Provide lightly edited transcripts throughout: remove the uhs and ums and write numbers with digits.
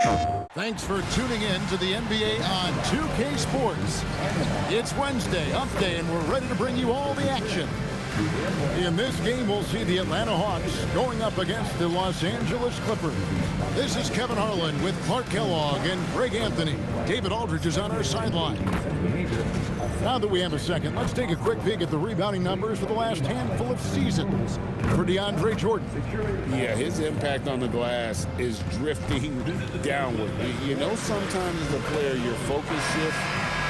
Thanks for tuning in to the NBA on 2K Sports. It's Wednesday, Hump Day, and we're ready to bring you all the action. In this game, we'll see the Atlanta Hawks going up against the Los Angeles Clippers. This is Kevin Harlan with Clark Kellogg and Greg Anthony. David Aldridge is on our sideline. Now that we have a second, let's take a quick peek at the rebounding numbers for the last handful of seasons for DeAndre Jordan. Yeah, his impact on the glass is drifting downward. You know, sometimes as a player, your focus shifts,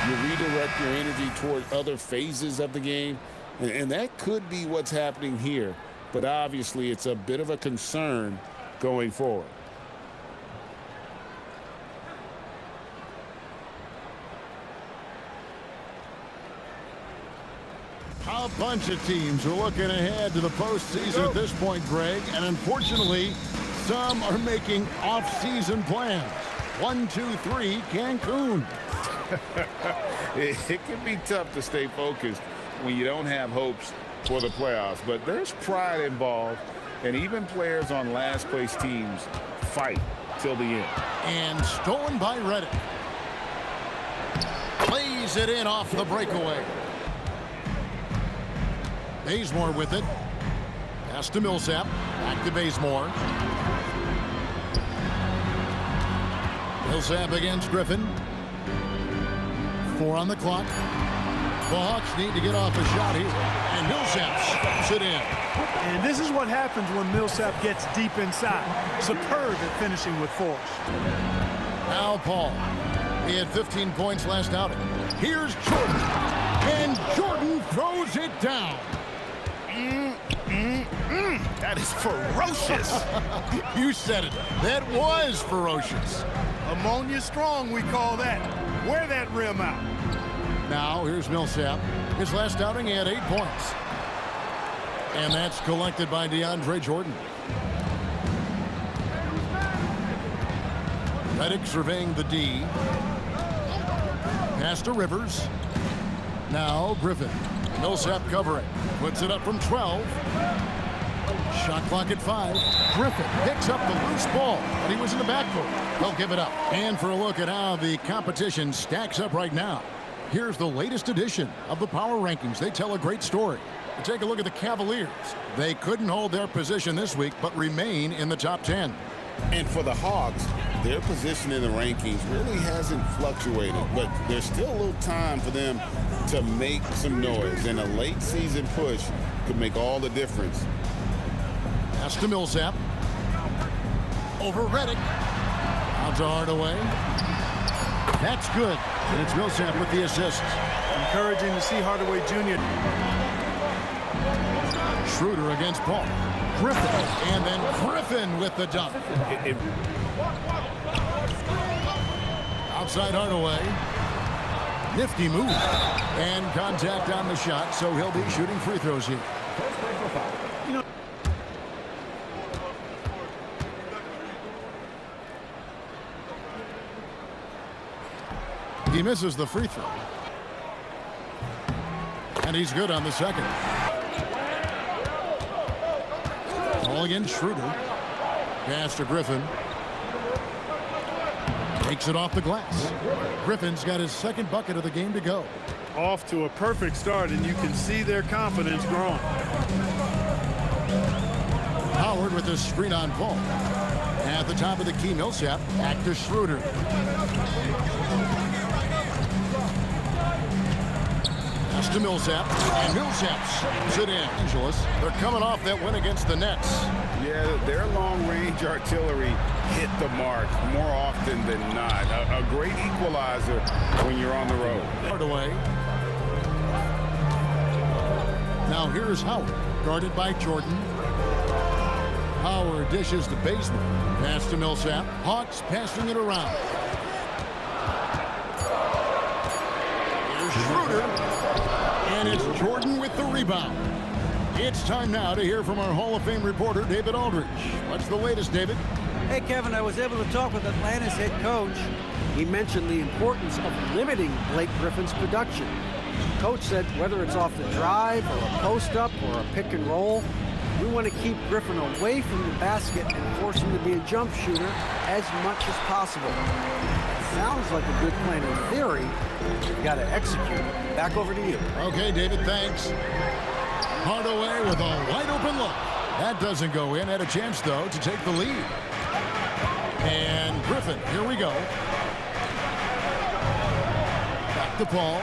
you redirect your energy toward other phases of the game, and that could be what's happening here. But obviously, it's a bit of a concern going forward. A bunch of teams are looking ahead to the postseason at this point, Greg, and unfortunately, some are making off-season plans. 1, 2, 3, Cancun. It can be tough to stay focused when you don't have hopes for the playoffs, but there's pride involved, and even players on last-place teams fight till the end. And stolen by Reddick. Plays it in off the breakaway. Bazemore with it. Pass to Millsap. Back to Bazemore. Millsap against Griffin. 4 on the clock. The Hawks need to get off a shot here. And Millsap stops it in. And this is what happens when Millsap gets deep inside. Superb at finishing with force. Now Paul. He had 15 points last outing. Here's Jordan. And Jordan throws it down. That is ferocious. You said it. That was ferocious. Ammonia strong, we call that. Wear that rim out. Now, here's Millsap. His last outing, he had 8 points. And that's collected by DeAndre Jordan. Reddick surveying the D. Pass to Rivers. Now, Griffin. Millsap covering. Puts it up from 12. Shot clock at 5. Griffin picks up the loose ball, but he was in the backcourt. They'll give it up. And for a look at how the competition stacks up right now, here's the latest edition of the Power Rankings. They tell a great story. Take a look at the Cavaliers. They couldn't hold their position this week, but remain in the top 10. And for the Hawks, their position in the rankings really hasn't fluctuated, but there's still a little time for them to make some noise, and a late season push could make all the difference. Pass to Millsap. Over Reddick. Out to Hardaway. That's good. And it's Millsap with the assist. Encouraging to see Hardaway Jr. Schroeder against Paul. Griffin. And then Griffin with the dunk. Outside Hardaway. Nifty move. And contact on the shot, so he'll be shooting free throws here. He misses the free throw. And he's good on the second. Ball against Schroeder. Pass to Griffin. Takes it off the glass. Griffin's got his second bucket of the game to go. Off to a perfect start, and you can see their confidence growing. Howard with the screen on Paul. At the top of the key, Millsap. Back to Schroeder. Pass to Millsap. And Millsap snaps it in. Angeles, they're coming off that win against the Nets. Yeah, their long-range artillery hit the mark more often than not. A great equalizer when you're on the road. Hardaway. Now here's Howard, guarded by Jordan. Howard dishes to Bazemore. Pass to Millsap. Hawks passing it around. Here's Schroeder. And it's Jordan with the rebound. It's time now to hear from our Hall of Fame reporter, David Aldridge. What's the latest, David? Hey, Kevin, I was able to talk with Atlanta's head coach. He mentioned the importance of limiting Blake Griffin's production. Coach said whether it's off the drive or a post-up or a pick and roll, We want to keep Griffin away from the basket and force him to be a jump shooter as much as possible. Sounds like a good plan in theory. You've got to execute. Back over to you. Okay, David, thanks. Hardaway with a wide open look. That doesn't go in. Had a chance, though, to take the lead. And Griffin, here we go. Back to Paul.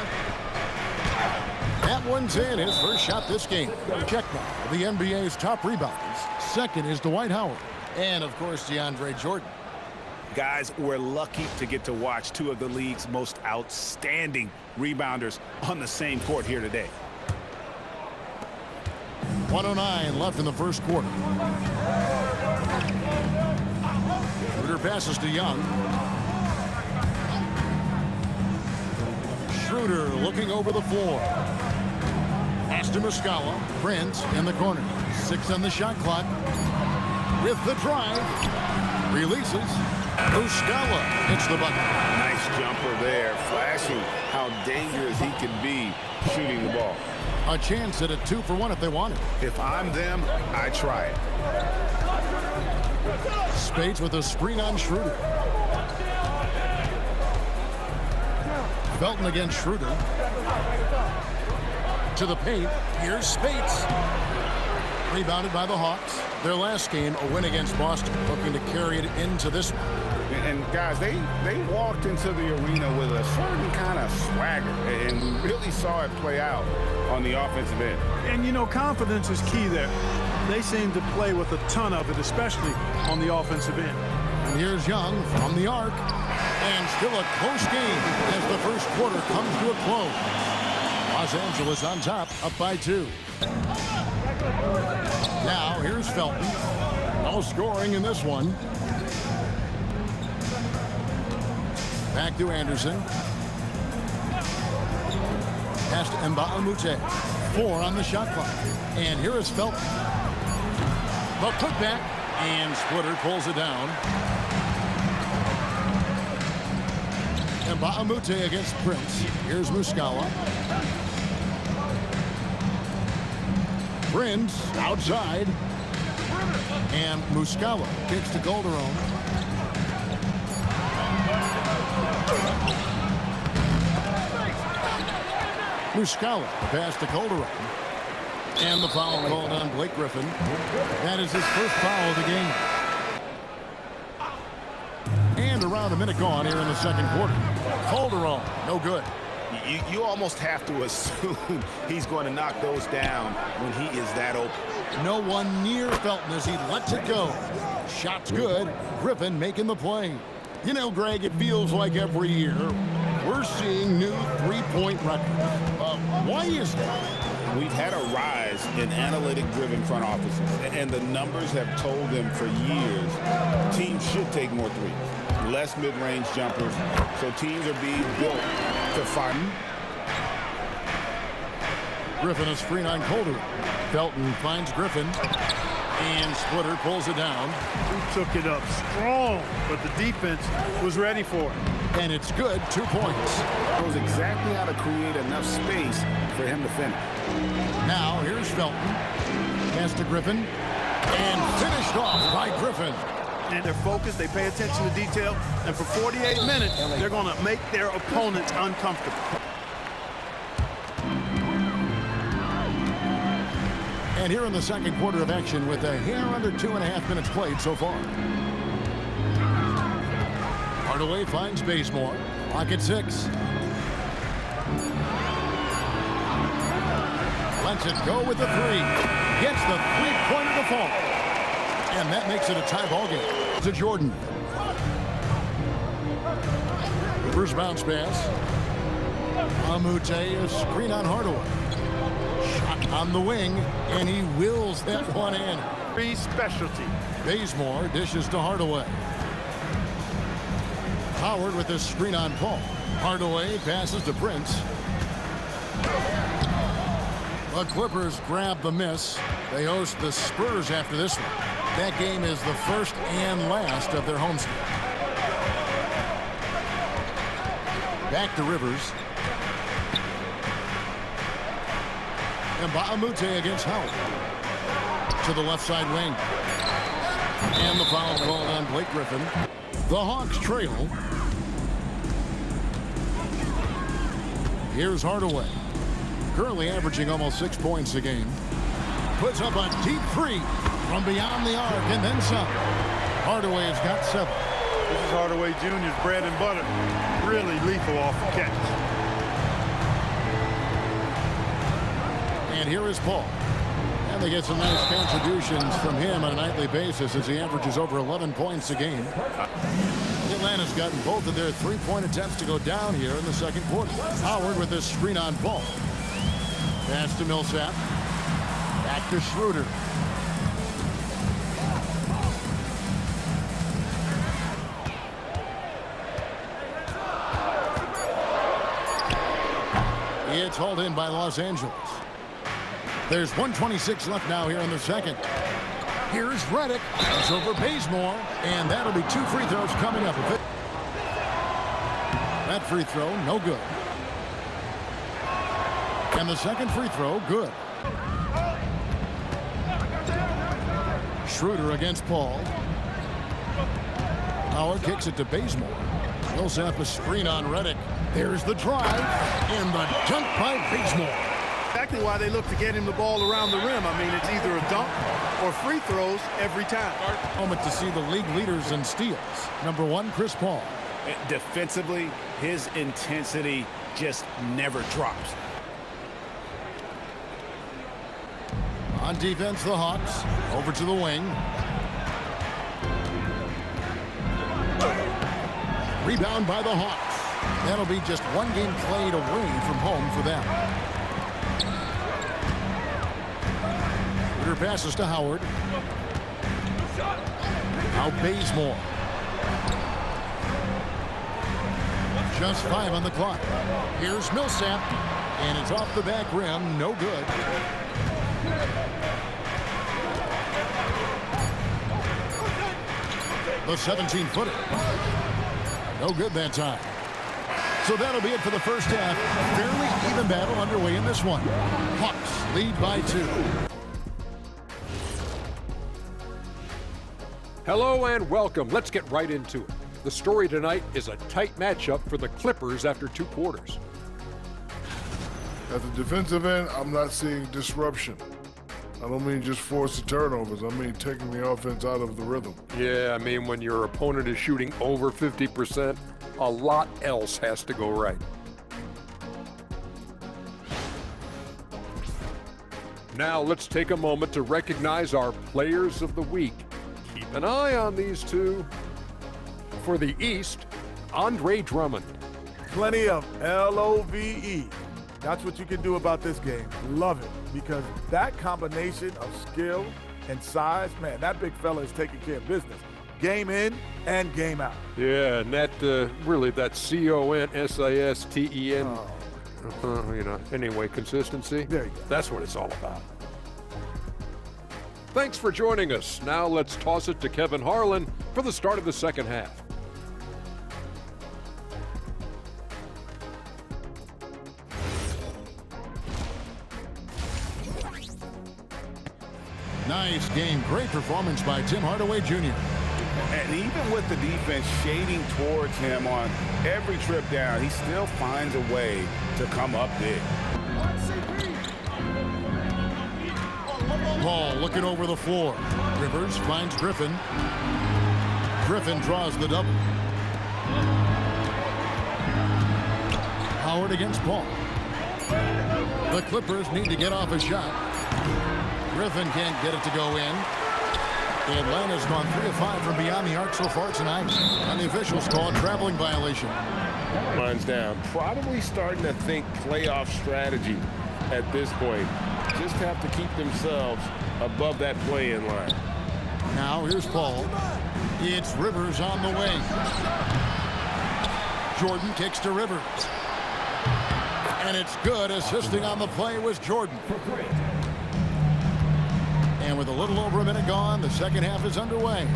That one's in. His first shot this game. Check now. The NBA's top rebounders. Second is Dwight Howard. And, of course, DeAndre Jordan. Guys, we're lucky to get to watch two of the league's most outstanding rebounders on the same court here today. 1:09 left in the first quarter. Schroeder passes to Young. Schroeder looking over the floor. Pass to Muscala. Prince in the corner. 6 on the shot clock. With the drive. Releases. Muscala hits the bucket. Nice jumper there, flashing how dangerous he can be shooting the ball. A chance at a 2-for-1 if they want it. If I'm them, I try it. Spades with a screen on Schroeder. Felton against Schroeder. To the paint. Here's Spades. Rebounded by the Hawks. Their last game, a win against Boston, looking to carry it into this one. And guys, they walked into the arena with a certain kind of swagger, and we really saw it play out on the offensive end. And, you know, confidence is key there. They seem to play with a ton of it, especially on the offensive end. And here's Young from the arc. And still a close game as the first quarter comes to a close. Los Angeles on top, up by 2. Now, here's Felton. No scoring in this one. Back to Anderson. Pass to Mbah-a-Moute. 4 on the shot clock. And here is Felton. The putback. And Splitter pulls it down. Mbah-a-Moute against Prince. Here's Muscala. Prince outside. And Muscala kicks to Calderon. Muscala pass to Calderon. And the foul called on Blake Griffin. That is his first foul of the game. And around a minute gone here in the second quarter. Calderon, no good. You almost have to assume he's going to knock those down when he is that open. No one near Felton as he lets it go. Shot's good. Griffin making the play. You know, Greg, it feels like every year we're seeing new three-point records. Why is that? We've had a rise in analytic-driven front offices, and the numbers have told them for years teams should take more threes, less mid-range jumpers, so teams are being built to find. Griffin a screen on Calderon. Felton finds Griffin, and Splitter pulls it down. He took it up strong, but the defense was ready for it. And it's good, 2 points. Knows exactly how to create enough space for him to finish. Now here's Felton. Pass to Griffin. And finished off by Griffin. And they're focused, they pay attention to detail, and for 48 minutes, they're going to make their opponents uncomfortable. And here in the second quarter of action with a hair under 2.5 minutes played so far. Hardaway finds Bazemore. Clock at 6. Lets it go with the 3. Gets the three-pointer to fall. And that makes it a tie ball game. To Jordan. First bounce pass. Amute, a screen on Hardaway. Shot on the wing, and he wills that one in. Free specialty. Bazemore dishes to Hardaway. Howard with this screen on Paul. Hardaway passes to Prince. The Clippers grab the miss. They host the Spurs after this one. That game is the first and last of their homestand. Back to Rivers. And Mbah-a-Moute against Howard. to the left side wing. And the foul called on Blake Griffin. The Hawks trail. Here's Hardaway. Currently averaging almost 6 points a game. Puts up a deep three from beyond the arc and then some. Hardaway has got 7. This is Hardaway Jr.'s bread and butter. Really lethal off the catch. And here is Paul. And they get some nice contributions from him on a nightly basis as he averages over 11 points a game. Atlanta's gotten both of their three-point attempts to go down here in the second quarter. Howard with this screen on Paul. Pass to Millsap. Back to Schroeder. It's hauled in by Los Angeles. There's 1:26 left now here in the second. Here's Redick. It's over Bazemore, and that'll be 2 free throws coming up. That free throw, no good. And the second free throw, good. Schroeder against Paul. Howard kicks it to Bazemore. Millsap a screen on Redick. There's the drive, and the dunk by Bazemore. Exactly why they look to get him the ball around the rim. I mean, it's either a dunk or free throws every time. Moment to see the league leaders in steals. Number 1, Chris Paul. Defensively, his intensity just never drops. On defense, the Hawks. Over to the wing. Rebound by the Hawks. That'll be just 1 game played away from home for them. Ritter passes to Howard. Now Bazemore. Just 5 on the clock. Here's Millsap. And it's off the back rim. No good. The 17-footer. No good that time. So that'll be it for the first half. Fairly even battle underway in this one. Hawks lead by 2. Hello and welcome. Let's get right into it. The story tonight is a tight matchup for the Clippers after 2 quarters. At the defensive end, I'm not seeing disruption. I don't mean just forced turnovers. I mean taking the offense out of the rhythm. Yeah, I mean when your opponent is shooting over 50%, a lot else has to go right. Now let's take a moment to recognize our players of the week. Keep an eye on these two. For the East, Andre Drummond. Plenty of LOVE. That's what you can do about this game. Love it. Because that combination of skill and size, man, that big fella is taking care of business. Game in and game out. Yeah, and that really that CONSISTEN. Anyway, consistency. There you go. That's what it's all about. Thanks for joining us. Now let's toss it to Kevin Harlan for the start of the second half. Nice game. Great performance by Tim Hardaway Jr. And even with the defense shading towards him on every trip down, he still finds a way to come up big. Paul looking over the floor. Rivers finds Griffin. Griffin draws the double. Howard against Paul. The Clippers need to get off a shot. Griffin can't get it to go in. Atlanta's gone 3 of 5 from beyond the arc so far tonight. And the officials call a traveling violation. Runs down. Probably starting to think playoff strategy at this point. Just have to keep themselves above that play-in line. Now here's Paul. It's Rivers on the wing. Jordan kicks to Rivers. And it's good. Assisting on the play was Jordan. And with a little over a minute gone, the second half is underway.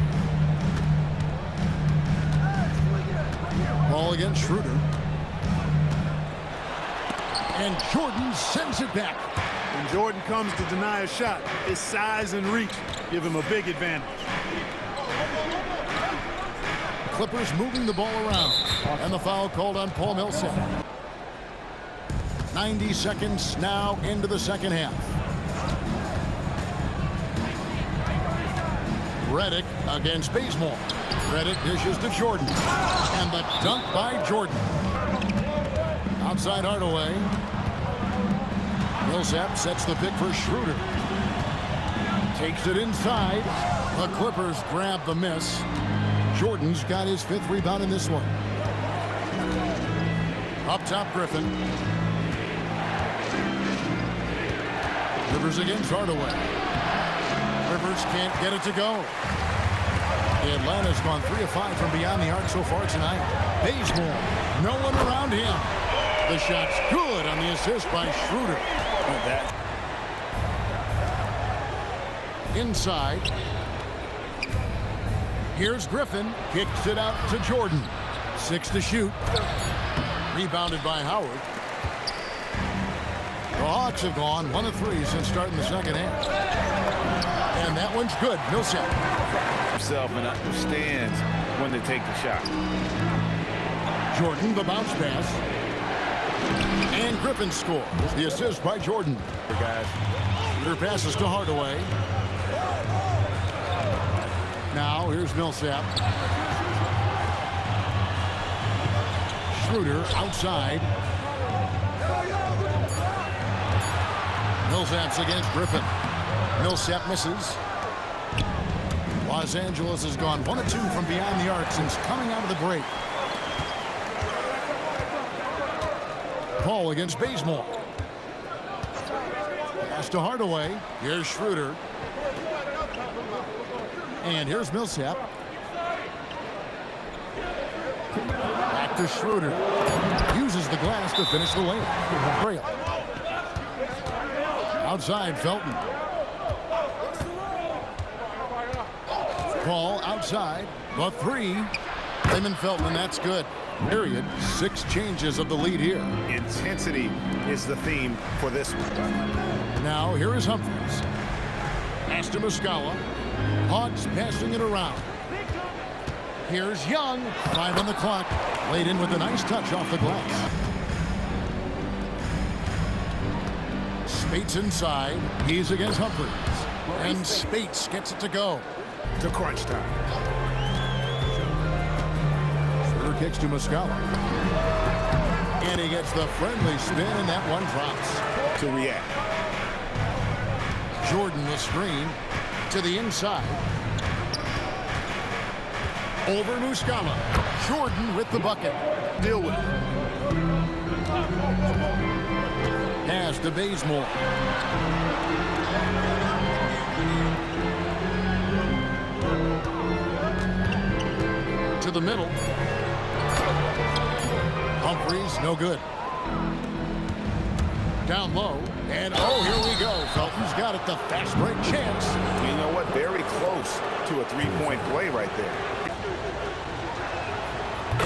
Ball against Schroeder. And Jordan sends it back. When Jordan comes to deny a shot, his size and reach give him a big advantage. Clippers moving the ball around. And the foul called on Paul Millsap. 90 seconds now into the second half. Redick against Bazemore. Redick dishes to Jordan. And the dunk by Jordan. Outside Hardaway. Millsap sets the pick for Schroeder. Takes it inside. The Clippers grab the miss. Jordan's got his 5th rebound in this one. Up top, Griffin. Rivers against Hardaway. Rivers can't get it to go. Atlanta's gone 3 of 5 from beyond the arc so far tonight. Bazemore, no one around him. The shot's good on the assist by Schroeder. Inside. Here's Griffin. Kicks it out to Jordan. 6 to shoot. Rebounded by Howard. The Hawks have gone 1 of 3 since starting the second half. And that one's good. Millsap. Himself and understands when to take the shot. Jordan, the bounce pass. And Griffin scores. The assist by Jordan. Guys. Shooter passes to Hardaway. Now here's Millsap. Schroeder outside. Millsap's against Griffin. Millsap misses. Los Angeles has gone 1 of 2 from beyond the arc since coming out of the break. Paul against Bazemore. Pass to Hardaway. Here's Schroeder. And here's Millsap. Back to Schroeder. Uses the glass to finish the layup. Trail. Outside, Felton. Paul outside. The 3. Raymond Felton, and that's good. Period. 6 changes of the lead here. Intensity is the theme for this one. Now here is Humphries. Pass to Muscala. Hawks passing it around. Here's Young. 5 on the clock. Laid in with a nice touch off the glass. Spates inside. He's against Humphries. And Spates gets it to go. To crunch time. Schroeder kicks to Muscala. And he gets the friendly spin, and that one drops. To react. Jordan the screen to the inside. Over Muscala. Jordan with the bucket. Deal with it. Pass to Bazemore. To the middle. Humphries, no good. Down low. And oh, here we go. Felton's got it. The fast break chance. You know what? Very close to a 3-point play right there.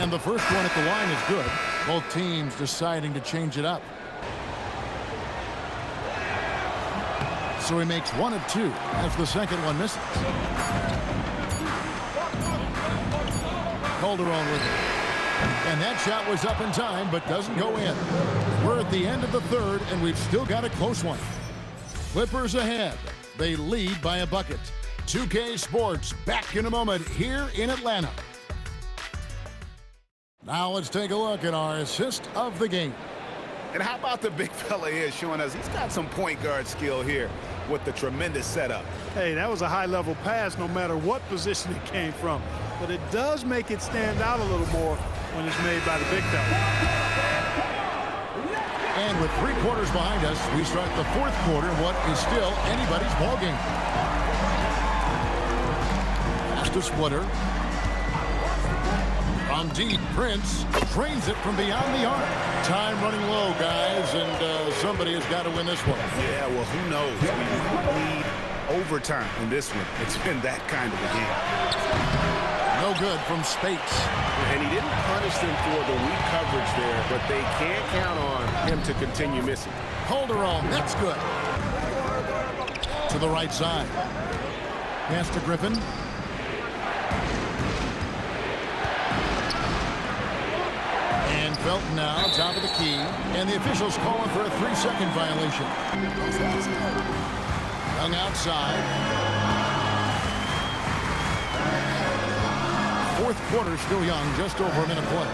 And the first one at the line is good. Both teams deciding to change it up. So he makes 1 of 2 as the second one misses. Calderon with it. And that shot was up in time, but doesn't go in. We're at the end of the third, and we've still got a close one. Clippers ahead. They lead by a bucket. 2K Sports back in a moment here in Atlanta. Now let's take a look at our assist of the game. And how about the big fella here showing us he's got some point guard skill here with the tremendous setup. Hey, that was a high-level pass no matter what position it came from. But it does make it stand out a little more when it's made by the big fella. And with 3 quarters behind us, we start the 4th quarter in what is still anybody's ballgame. Pass to Splitter. From deep, Prince drains it from beyond the arc. Time running low, guys, and somebody has got to win this one. Yeah, well, who knows? We need overtime in this one. It's been that kind of a game. No good from Spates. And he didn't punish them for the weak coverage there, but they can't count on him to continue missing. Calderon, that's good. To the right side. Pass to Griffin. And Felton now, top of the key. And the officials calling for a 3-second violation. Young outside. Fourth quarter still young, just over a minute play.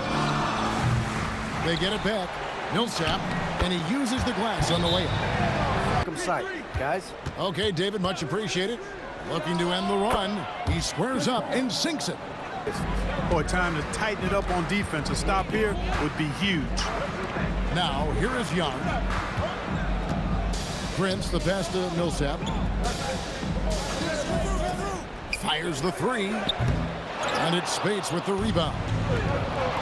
They get it back. Millsap, and he uses the glass on the layup. Come sight, guys. Okay, David, much appreciated. Looking to end the run. He squares up and sinks it. Boy, time to tighten it up on defense. A stop here would be huge. Now, here is Young. Prince, the pass to Millsap. Fires the three. And it's Spates with the rebound.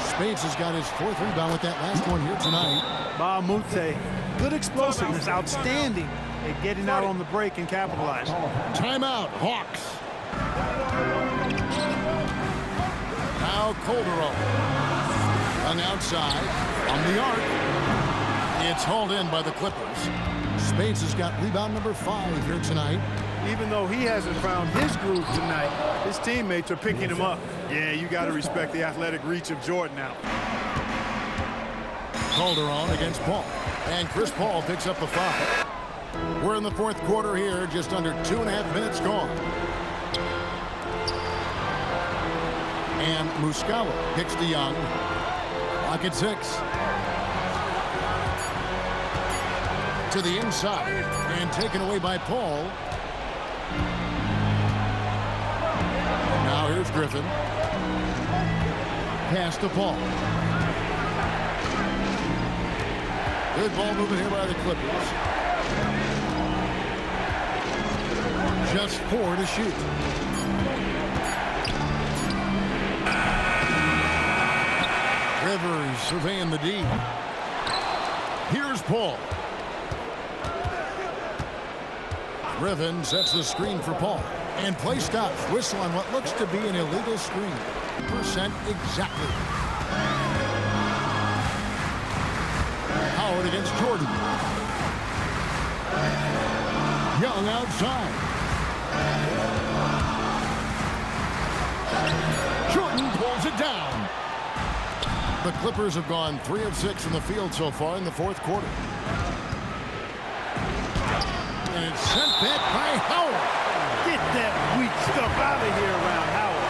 Spates has got his 4th rebound with that last one here tonight. Bahamute, good explosiveness, outstanding at getting out on the break and capitalize. Timeout, Hawks. Now Calderon. On outside, on the arc. It's hauled in by the Clippers. Spates has got rebound number 5 here tonight. Even though he hasn't found his groove tonight, his teammates are picking him up. Yeah, you got to respect the athletic reach of Jordan now. Calderon against Paul. And Chris Paul picks up the foul. We're in the 4th quarter here, just under 2.5 minutes gone. And Muscala kicks to Young. Clock at 6. To the inside. And taken away by Paul. Now here's Griffin. Pass to Paul. Good ball movement here by the Clippers. Just 4 to shoot. Rivers surveying the D. Here's Paul. Griffin sets the screen for Paul. And play stops. Whistle on what looks to be an illegal screen. Percent exactly. Howard against Jordan. Young outside. Jordan pulls it down. The Clippers have gone 3 of 6 in the field so far in the 4th quarter. And it's sent back by Howard. Get that weak stuff out of here around Howard.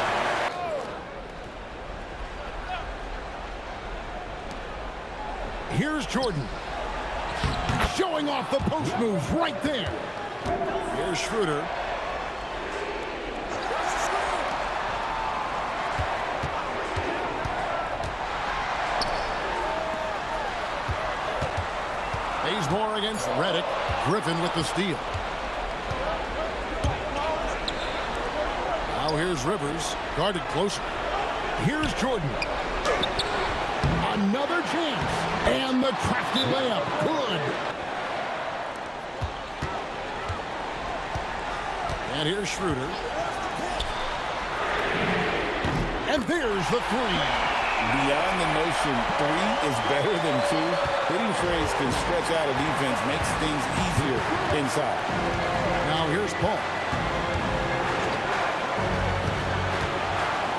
Here's Jordan. Showing off the post moves right there. Here's Schroeder. Bazemore against Redick. Griffin with the steal. Now here's Rivers, guarded closer. Here's Jordan. Another chance. And the crafty layup. Good. And here's Schroeder. And there's the 3. Beyond the notion 3 is better than 2, hitting trades can stretch out a defense, makes things easier inside. Now here's Paul.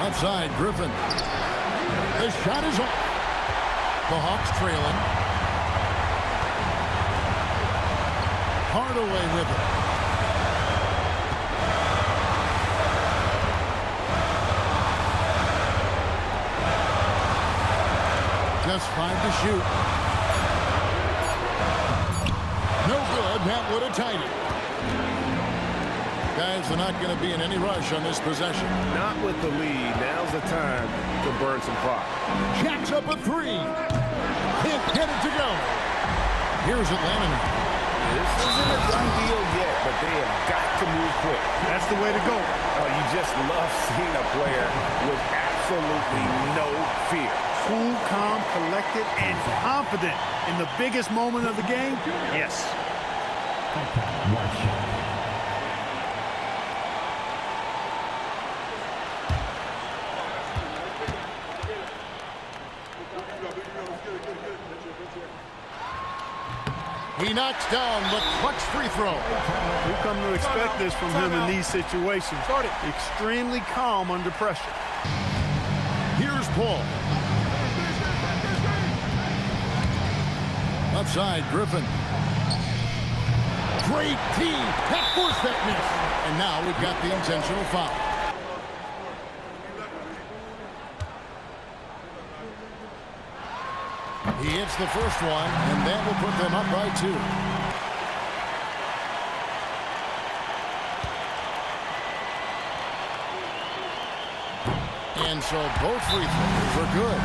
Outside, Griffin. The shot is off. The Hawks trailing. Hardaway with it. Just 5 to shoot. No good. That would have tied it. Guys are not going to be in any rush on this possession. Not with the lead. Now's the time to burn some clock. Jacks up a 3. Can't get it to go. Here's Atlanta now. This isn't a done deal yet, but they have got to move quick. That's the way to go. Oh, you just love seeing a player with absolutely no fear. Cool, calm, collected, and confident in the biggest moment of the game. Yes. He knocks down the clutch free throw. We've come to expect this from him in these situations. Extremely calm under pressure. Here's Paul. Left side, Griffin. Great D. That forced that miss. And now we've got the intentional foul. He hits the first one, and that will put them up by 2. And so both free throws are good.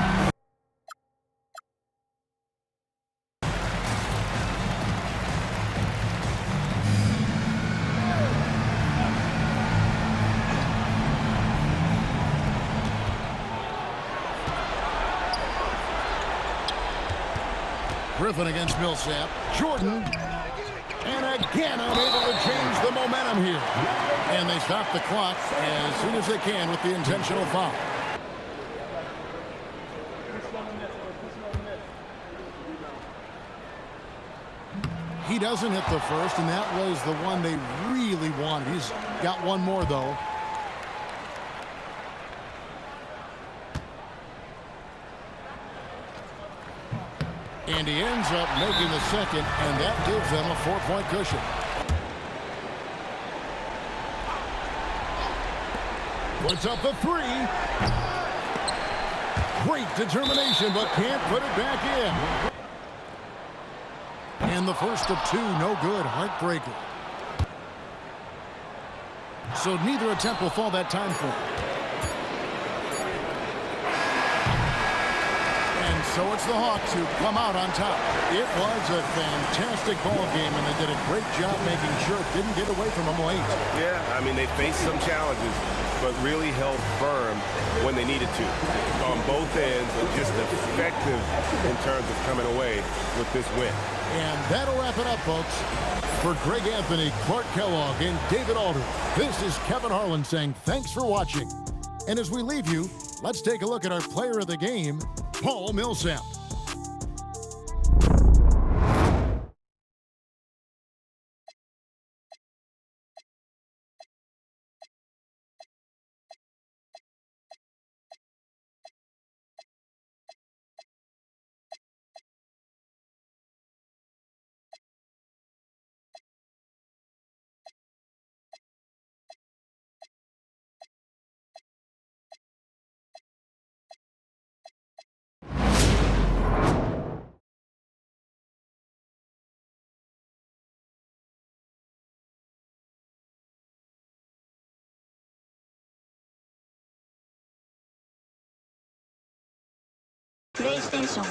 Griffin against Millsap. Jordan. And again, unable to change the momentum here. And they stop the clock as soon as they can with the intentional foul. He doesn't hit the first, and that was the one they really wanted. He's got one more, though. And he ends up making the second, and that gives them a 4-point cushion. Puts up the 3. Great determination, but can't put it back in. And the first of 2, no good. Heartbreaker. So neither attempt will fall that time for him. So it's the Hawks who come out on top. It was a fantastic ball game, and they did a great job making sure it didn't get away from them late. Yeah, I mean, they faced some challenges, but really held firm when they needed to. On both ends, and just effective in terms of coming away with this win. And that'll wrap it up, folks. For Greg Anthony, Clark Kellogg, and David Alder, this is Kevin Harlan saying thanks for watching. And as we leave you, let's take a look at our player of the game, Paul Millsap. PlayStation